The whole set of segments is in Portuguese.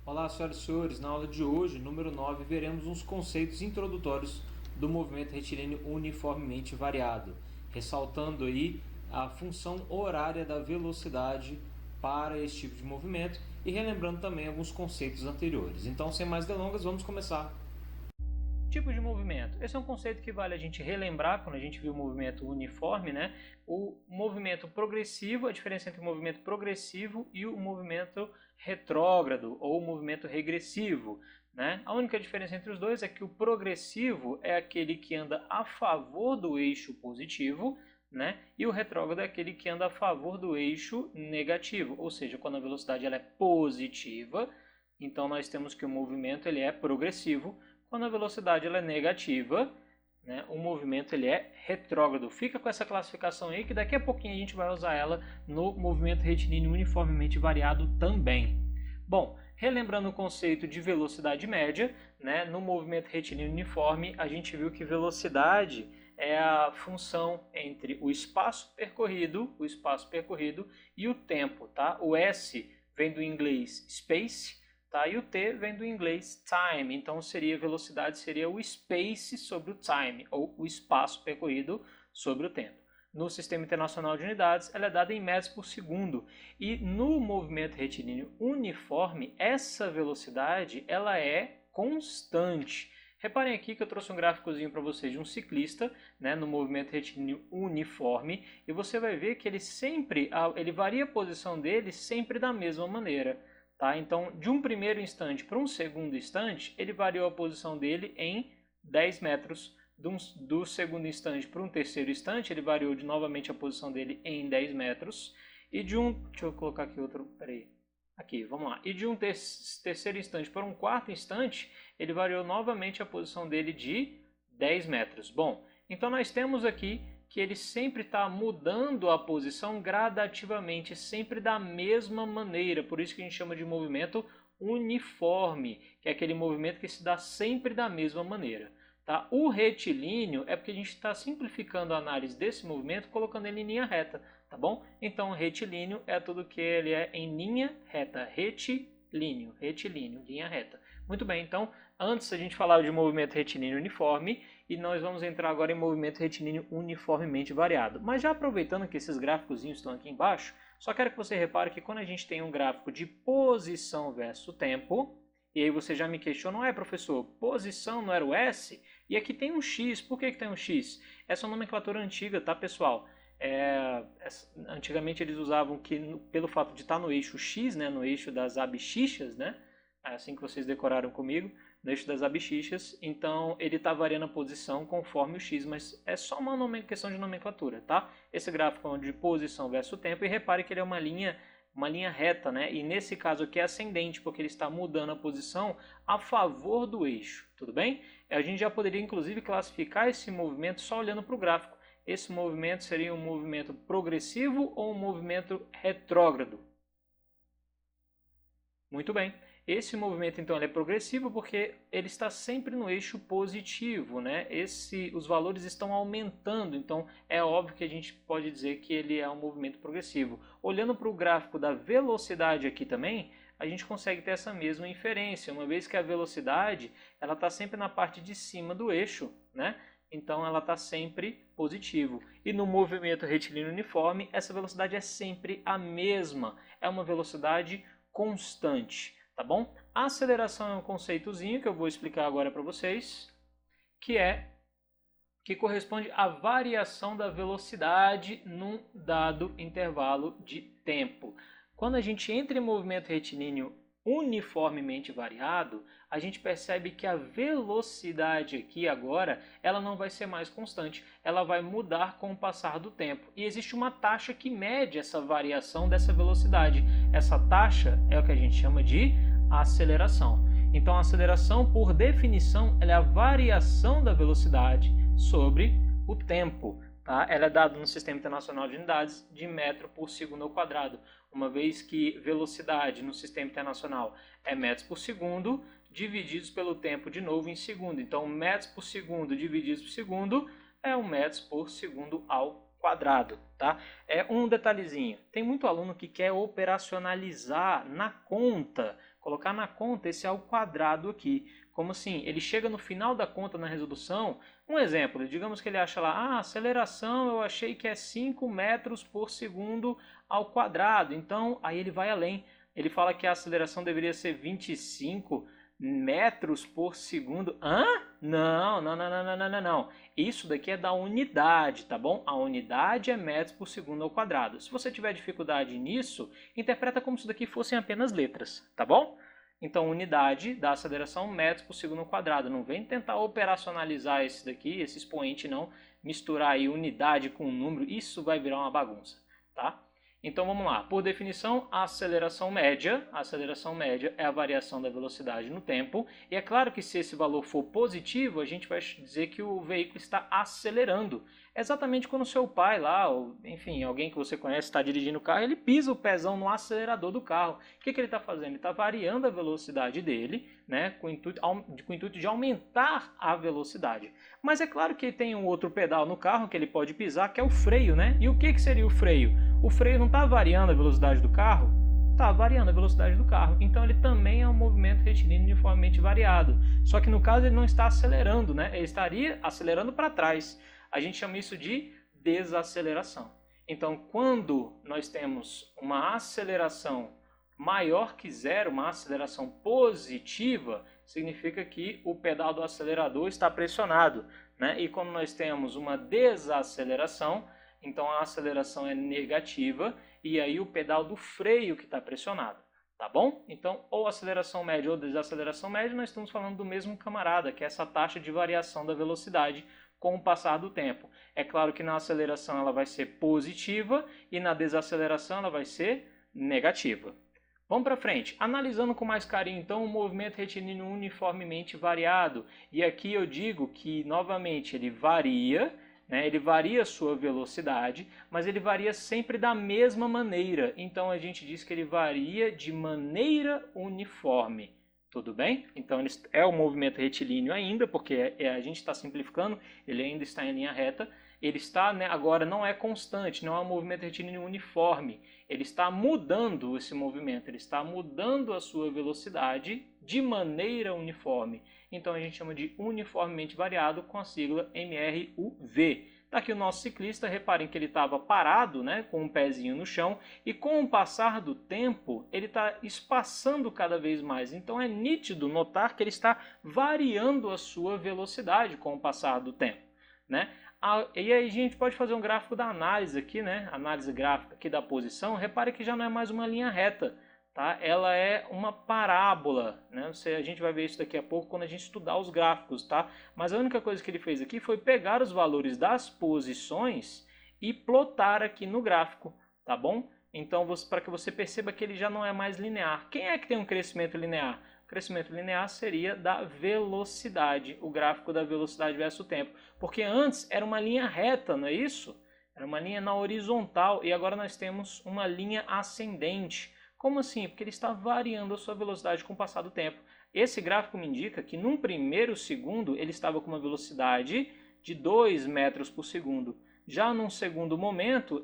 Olá, senhoras e senhores. Na aula de hoje, número 9, veremos uns conceitos introdutórios do movimento retilíneo uniformemente variado, ressaltando aí a função horária da velocidade para esse tipo de movimento e relembrando também alguns conceitos anteriores. Então, sem mais delongas, vamos começar. Tipo de movimento. Esse é um conceito que vale a gente relembrar quando a gente viu o movimento uniforme, né? O movimento progressivo, a diferença entre o movimento progressivo e o movimento retrógrado ou o movimento regressivo, né? A única diferença entre os dois é que o progressivo é aquele que anda a favor do eixo positivo, né? E o retrógrado é aquele que anda a favor do eixo negativo, ou seja, quando a velocidade ela é positiva, então nós temos que o movimento ele é progressivo. Quando a velocidade ela é negativa, né, o movimento ele é retrógrado. Fica com essa classificação aí que daqui a pouquinho a gente vai usar ela no movimento retilíneo uniformemente variado também. Bom, relembrando o conceito de velocidade média, né, no movimento retilíneo uniforme a gente viu que velocidade é a função entre o espaço percorrido e o tempo, tá? O S vem do inglês space, tá? E o t vem do inglês time, então seria velocidade seria o space sobre o time, ou o espaço percorrido sobre o tempo. No Sistema Internacional de Unidades, ela é dada em metros por segundo. E no movimento retilíneo uniforme, essa velocidade ela é constante. Reparem aqui que eu trouxe um gráficozinho para vocês de um ciclista, né, no movimento retilíneo uniforme, e você vai ver que ele varia a posição dele sempre da mesma maneira. Tá? Então, de um primeiro instante para um segundo instante, ele variou a posição dele em 10 metros. Do segundo instante para um terceiro instante, ele variou novamente a posição dele em 10 metros. E de um... Deixa eu colocar aqui outro... Peraí. Aqui, vamos lá. E de um terceiro instante para um quarto instante, ele variou novamente a posição dele de 10 metros. Bom, então nós temos aqui que ele sempre está mudando a posição gradativamente, sempre da mesma maneira. Por isso que a gente chama de movimento uniforme, que é aquele movimento que se dá sempre da mesma maneira. Tá? O retilíneo é porque a gente está simplificando a análise desse movimento, colocando ele em linha reta, tá bom? Então, retilíneo é tudo que ele é em linha reta, retilíneo, linha reta. Muito bem, então, antes a gente falava de movimento retilíneo uniforme e nós vamos entrar agora em movimento retilíneo uniformemente variado. Mas já aproveitando que esses gráficos estão aqui embaixo, só quero que você repare que quando a gente tem um gráfico de posição versus tempo, e aí você já me questiona, professor, posição não era o S? E aqui tem um X, por que tem um X? Essa é uma nomenclatura antiga, tá pessoal? Antigamente eles usavam que, pelo fato de estar no eixo X, né, no eixo das abscissas, né, é assim que vocês decoraram comigo, no eixo das abscissas, então ele está variando a posição conforme o X, mas é só uma questão de nomenclatura, tá? Esse gráfico é de posição versus tempo, e repare que ele é uma linha reta, né? E nesse caso aqui é ascendente, porque ele está mudando a posição a favor do eixo, tudo bem? A gente já poderia inclusive classificar esse movimento só olhando para o gráfico. Esse movimento seria um movimento progressivo ou um movimento retrógrado? Muito bem. Esse movimento então é progressivo porque ele está sempre no eixo positivo, né? Os valores estão aumentando, então é óbvio que a gente pode dizer que ele é um movimento progressivo. Olhando para o gráfico da velocidade aqui também, a gente consegue ter essa mesma inferência, uma vez que a velocidade ela está sempre na parte de cima do eixo, né? Então ela está sempre positivo. E no movimento retilíneo uniforme, essa velocidade é sempre a mesma, é uma velocidade constante, tá bom? A aceleração é um conceitozinho que eu vou explicar agora para vocês, que corresponde à variação da velocidade num dado intervalo de tempo. Quando a gente entra em movimento retilíneo uniformemente variado, a gente percebe que a velocidade aqui agora, ela não vai ser mais constante, ela vai mudar com o passar do tempo. E existe uma taxa que mede essa variação dessa velocidade. Essa taxa é o que a gente chama de aceleração. Então a aceleração, por definição, ela é a variação da velocidade sobre o tempo. Tá? Ela é dada no Sistema Internacional de Unidades de metro por segundo ao quadrado, uma vez que velocidade no Sistema Internacional é metros por segundo, divididos pelo tempo de novo em segundo. Então, metros por segundo divididos por segundo é 1 metros por segundo ao quadrado. Tá? Um detalhezinho, tem muito aluno que quer operacionalizar na conta colocar na conta esse ao quadrado aqui. Como assim? Ele chega no final da conta na resolução. Um exemplo, digamos que ele acha lá, a aceleração eu achei que é 5 metros por segundo ao quadrado. Então, aí ele vai além. Ele fala que a aceleração deveria ser 25 metros por segundo. Hã? Não. Isso daqui é da unidade, tá bom? A unidade é metros por segundo ao quadrado. Se você tiver dificuldade nisso, interpreta como se isso daqui fossem apenas letras, tá bom? Então, unidade da aceleração metros por segundo ao quadrado. Não vem tentar operacionalizar esse daqui, esse expoente não, misturar aí unidade com número, isso vai virar uma bagunça, tá? Então vamos lá, por definição, a aceleração média é a variação da velocidade no tempo, e é claro que se esse valor for positivo, a gente vai dizer que o veículo está acelerando. É exatamente quando o seu pai lá, ou enfim, alguém que você conhece está dirigindo o carro, ele pisa o pezão no acelerador do carro. O que ele está fazendo? Ele está variando a velocidade dele, né, com o intuito de aumentar a velocidade. Mas é claro que tem um outro pedal no carro que ele pode pisar, que é o freio, né? E o que seria o freio? O freio não está variando a velocidade do carro? Está variando a velocidade do carro. Então ele também é um movimento retilíneo uniformemente variado. Só que no caso ele não está acelerando, né? Ele estaria acelerando para trás. A gente chama isso de desaceleração. Então quando nós temos uma aceleração maior que zero, uma aceleração positiva, significa que o pedal do acelerador está pressionado, né? E quando nós temos uma desaceleração, então a aceleração é negativa e aí o pedal do freio que está pressionado, tá bom? Então, ou aceleração média ou desaceleração média, nós estamos falando do mesmo camarada, que é essa taxa de variação da velocidade com o passar do tempo. É claro que na aceleração ela vai ser positiva e na desaceleração ela vai ser negativa. Vamos para frente. Analisando com mais carinho, então, o movimento retilíneo uniformemente variado. E aqui eu digo que, novamente, ele varia, né? Ele varia a sua velocidade, mas ele varia sempre da mesma maneira. Então, a gente diz que ele varia de maneira uniforme. Tudo bem? Então, ele é o movimento retilíneo ainda, porque a gente está simplificando, ele ainda está em linha reta. Ele está, né, agora não é constante, não é um movimento retilíneo uniforme. Ele está mudando esse movimento, ele está mudando a sua velocidade de maneira uniforme. Então a gente chama de uniformemente variado com a sigla MRUV. Está aqui o nosso ciclista, reparem que ele estava parado, né, com um pezinho no chão, e com o passar do tempo ele está espaçando cada vez mais. Então é nítido notar que ele está variando a sua velocidade com o passar do tempo, né? E aí a gente pode fazer um gráfico da análise aqui, né? Análise gráfica aqui da posição. Repare que já não é mais uma linha reta, tá? Ela é uma parábola, né? A gente vai ver isso daqui a pouco quando a gente estudar os gráficos, tá? Mas a única coisa que ele fez aqui foi pegar os valores das posições e plotar aqui no gráfico, tá bom? Então, para que você perceba que ele já não é mais linear. Quem é que tem um crescimento linear? Crescimento linear seria da velocidade, o gráfico da velocidade versus o tempo. Porque antes era uma linha reta, não é isso? Era uma linha na horizontal e agora nós temos uma linha ascendente. Como assim? Porque ele está variando a sua velocidade com o passar do tempo. Esse gráfico me indica que num primeiro segundo ele estava com uma velocidade de 2 metros por segundo. Já num segundo momento,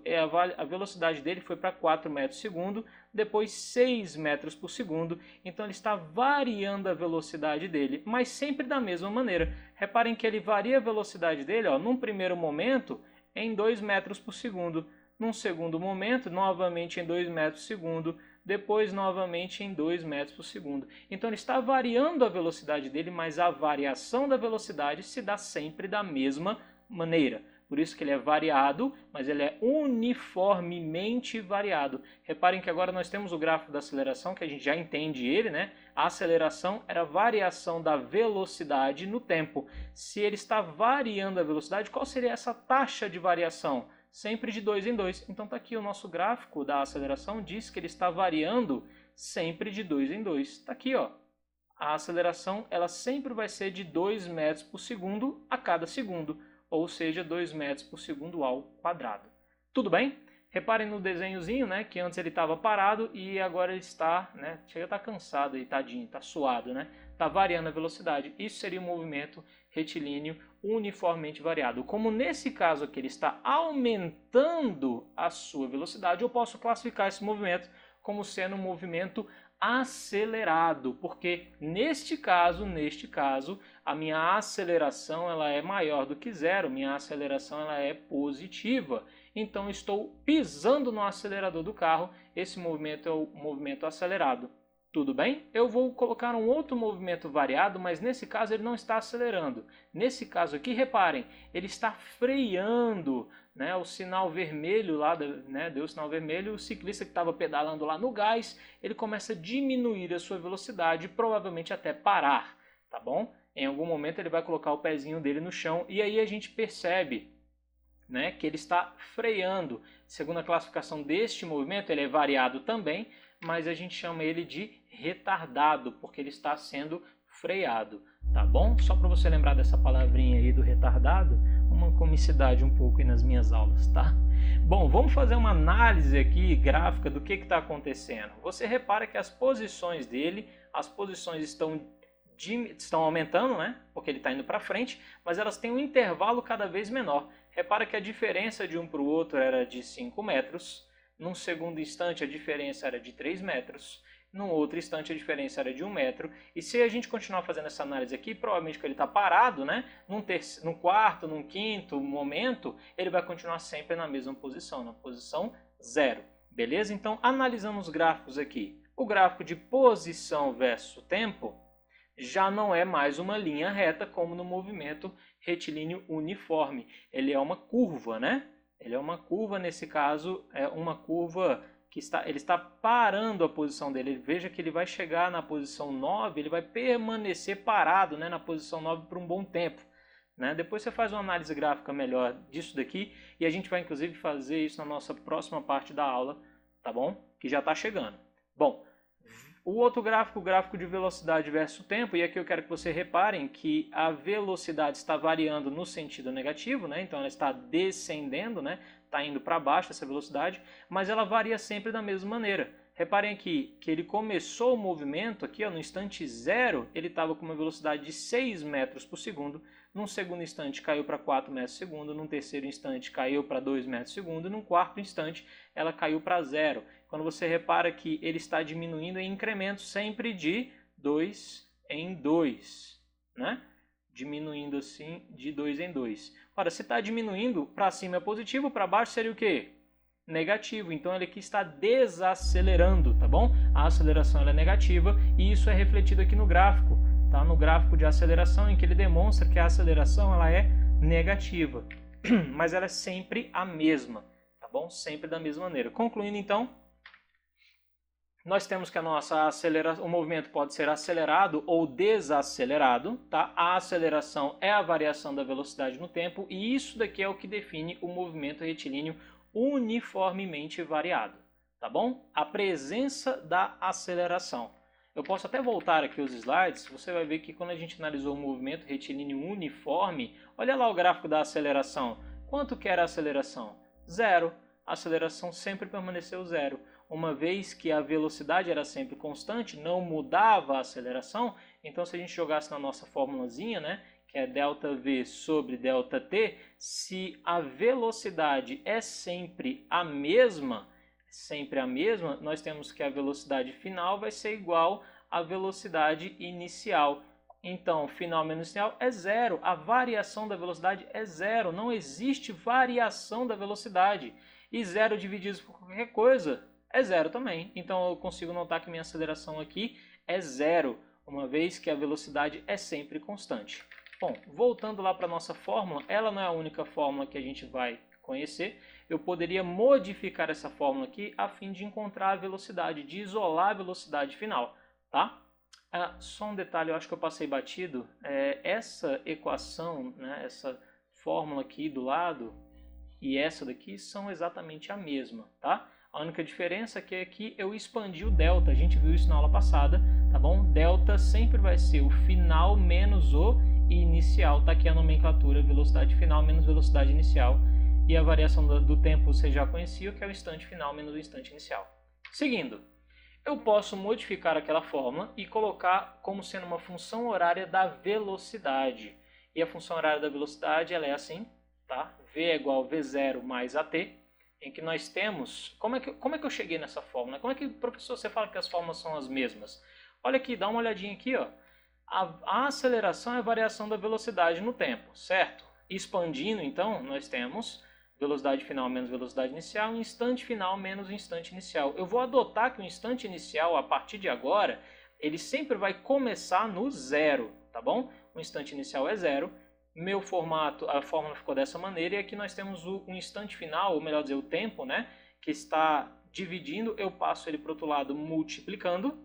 a velocidade dele foi para 4 metros por segundo, depois 6 metros por segundo. Então ele está variando a velocidade dele, mas sempre da mesma maneira. Reparem que ele varia a velocidade dele, ó, num primeiro momento, em 2 metros por segundo. Num segundo momento, novamente em 2 metros por segundo. Depois, novamente em 2 metros por segundo. Então ele está variando a velocidade dele, mas a variação da velocidade se dá sempre da mesma maneira. Por isso que ele é variado, mas ele é uniformemente variado. Reparem que agora nós temos o gráfico da aceleração, que a gente já entende ele, né? A aceleração era a variação da velocidade no tempo. Se ele está variando a velocidade, qual seria essa taxa de variação? Sempre de 2 em 2. Então está aqui o nosso gráfico da aceleração, diz que ele está variando sempre de 2 em 2. Está aqui, ó. A aceleração ela sempre vai ser de 2 metros por segundo a cada segundo. Ou seja, 2 metros por segundo ao quadrado. Tudo bem? Reparem no desenhozinho, né, que antes ele estava parado e agora ele está, né, chega a estar cansado aí, tadinho, está suado, né? Está variando a velocidade. Isso seria um movimento retilíneo uniformemente variado. Como nesse caso aqui ele está aumentando a sua velocidade, eu posso classificar esse movimento como sendo um movimento acelerado, porque neste caso, a minha aceleração ela é maior do que zero, minha aceleração ela é positiva. Então estou pisando no acelerador do carro, esse movimento é o movimento acelerado. Tudo bem? Eu vou colocar um outro movimento variado, mas nesse caso ele não está acelerando. Nesse caso aqui, reparem, ele está freando, né? O sinal vermelho lá, né? Deu o sinal vermelho, o ciclista que estava pedalando lá no gás, ele começa a diminuir a sua velocidade, provavelmente até parar, tá bom? Em algum momento ele vai colocar o pezinho dele no chão e aí a gente percebe, né, que ele está freando. Segundo a classificação deste movimento, ele é variado também, mas a gente chama ele de retardado, porque ele está sendo freado, tá bom? Só para você lembrar dessa palavrinha aí do retardado, uma comicidade um pouco aí nas minhas aulas, tá? Bom, vamos fazer uma análise aqui gráfica do que está acontecendo. Você repara que as posições dele, as posições estão aumentando, né? Porque ele está indo para frente, mas elas têm um intervalo cada vez menor. Repara que a diferença de um para o outro era de 5 metros, num segundo instante a diferença era de 3 metros, num outro instante a diferença era de 1 metro, e se a gente continuar fazendo essa análise aqui, provavelmente que ele está parado, né? Num quarto, num quinto momento, ele vai continuar sempre na mesma posição, na posição 0, beleza? Então, analisando os gráficos aqui, o gráfico de posição versus tempo já não é mais uma linha reta como no movimento retilíneo uniforme. Ele é uma curva, né? Ele é uma curva, nesse caso, é uma curva que ele está parando a posição dele. Veja que ele vai chegar na posição 9, ele vai permanecer parado, né, na posição 9 por um bom tempo. Né? Depois você faz uma análise gráfica melhor disso daqui e a gente vai inclusive fazer isso na nossa próxima parte da aula, tá bom? Que já está chegando. Bom, o outro gráfico, o gráfico de velocidade versus tempo, e aqui eu quero que vocês reparem que a velocidade está variando no sentido negativo, né? Então ela está descendendo, né? Está indo para baixo essa velocidade, mas ela varia sempre da mesma maneira. Reparem aqui que ele começou o movimento, aqui ó, no instante zero, ele estava com uma velocidade de 6 metros por segundo, num segundo instante caiu para 4 metros por segundo, num terceiro instante caiu para 2 metros por segundo, e num quarto instante ela caiu para zero. Quando você repara que ele está diminuindo em incrementos sempre de 2 em 2, né? Diminuindo assim de 2 em 2. Ora, se está diminuindo, para cima é positivo, para baixo seria o quê? Negativo. Então ele aqui está desacelerando, tá bom? A aceleração ela é negativa e isso é refletido aqui no gráfico, tá? No gráfico de aceleração, em que ele demonstra que a aceleração ela é negativa, mas ela é sempre a mesma, tá bom? Sempre da mesma maneira. Concluindo então, nós temos que o movimento pode ser acelerado ou desacelerado, tá? A aceleração é a variação da velocidade no tempo e isso daqui é o que define o movimento retilíneo uniformemente variado, tá bom? A presença da aceleração. Eu posso até voltar aqui os slides, você vai ver que quando a gente analisou o movimento retilíneo uniforme, olha lá o gráfico da aceleração. Quanto que era a aceleração? Zero. A aceleração sempre permaneceu zero. Uma vez que a velocidade era sempre constante, não mudava a aceleração, então se a gente jogasse na nossa formulazinha, né, que é ΔV sobre ΔT, se a velocidade é sempre a mesma, nós temos que a velocidade final vai ser igual à velocidade inicial. Então, final menos inicial é zero, a variação da velocidade é zero, não existe variação da velocidade. E zero dividido por qualquer coisa é zero também. Então eu consigo notar que minha aceleração aqui é zero, uma vez que a velocidade é sempre constante. Bom, voltando lá para a nossa fórmula, ela não é a única fórmula que a gente vai conhecer. Eu poderia modificar essa fórmula aqui a fim de encontrar a velocidade, de isolar a velocidade final, tá? Só um detalhe, eu acho que eu passei batido. Essa equação, né, essa fórmula aqui do lado e essa daqui são exatamente a mesma, tá? A única diferença é que aqui eu expandi o delta, a gente viu isso na aula passada, tá bom? Delta sempre vai ser o final menos o inicial, tá aqui a nomenclatura, velocidade final menos velocidade inicial, e a variação do tempo você já conhecia, que é o instante final menos o instante inicial. Seguindo, eu posso modificar aquela fórmula e colocar como sendo uma função horária da velocidade, e a função horária da velocidade ela é assim, tá? V é igual a V0 mais AT, em que nós temos... Como é que eu cheguei nessa fórmula? Como é que, professor, você fala que as fórmulas são as mesmas? Olha aqui, dá uma olhadinha aqui, ó. A aceleração é a variação da velocidade no tempo, certo? Expandindo, então, nós temos velocidade final menos velocidade inicial, instante final menos instante inicial. Eu vou adotar que o instante inicial, a partir de agora, ele sempre vai começar no zero, tá bom? O instante inicial é zero. Meu formato, a fórmula ficou dessa maneira, e aqui nós temos o instante final, ou melhor dizer, o tempo, né? Que está dividindo, eu passo ele para o outro lado multiplicando,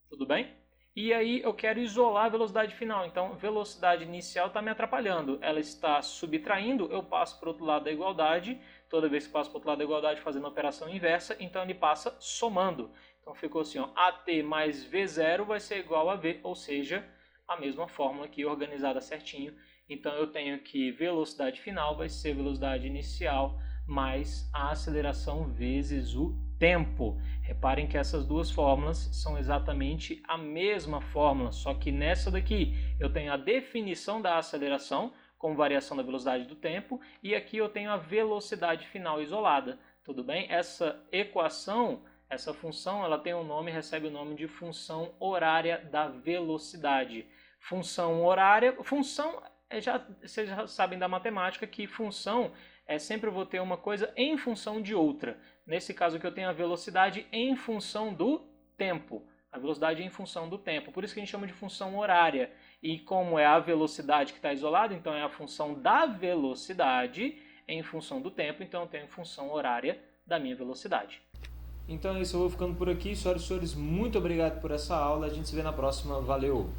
tudo bem? E aí eu quero isolar a velocidade final, então velocidade inicial está me atrapalhando, ela está subtraindo, eu passo para o outro lado da igualdade, toda vez que passo para o outro lado da igualdade fazendo a operação inversa, então ele passa somando. Então ficou assim, ó, AT mais V0 vai ser igual a V, ou seja, a mesma fórmula aqui organizada certinho. Então eu tenho que velocidade final vai ser velocidade inicial mais a aceleração vezes o tempo. Reparem que essas duas fórmulas são exatamente a mesma fórmula, só que nessa daqui eu tenho a definição da aceleração como variação da velocidade do tempo, e aqui eu tenho a velocidade final isolada, tudo bem? Essa equação, essa função, ela tem um nome, recebe o nome de função horária da velocidade. Função horária, vocês já sabem da matemática que função é sempre eu vou ter uma coisa em função de outra. Nesse caso aqui eu tenho a velocidade em função do tempo. A velocidade em função do tempo. Por isso que a gente chama de função horária. E como é a velocidade que está isolada, então é a função da velocidade em função do tempo. Então eu tenho função horária da minha velocidade. Então é isso, eu vou ficando por aqui. Senhoras e senhores, muito obrigado por essa aula. A gente se vê na próxima. Valeu!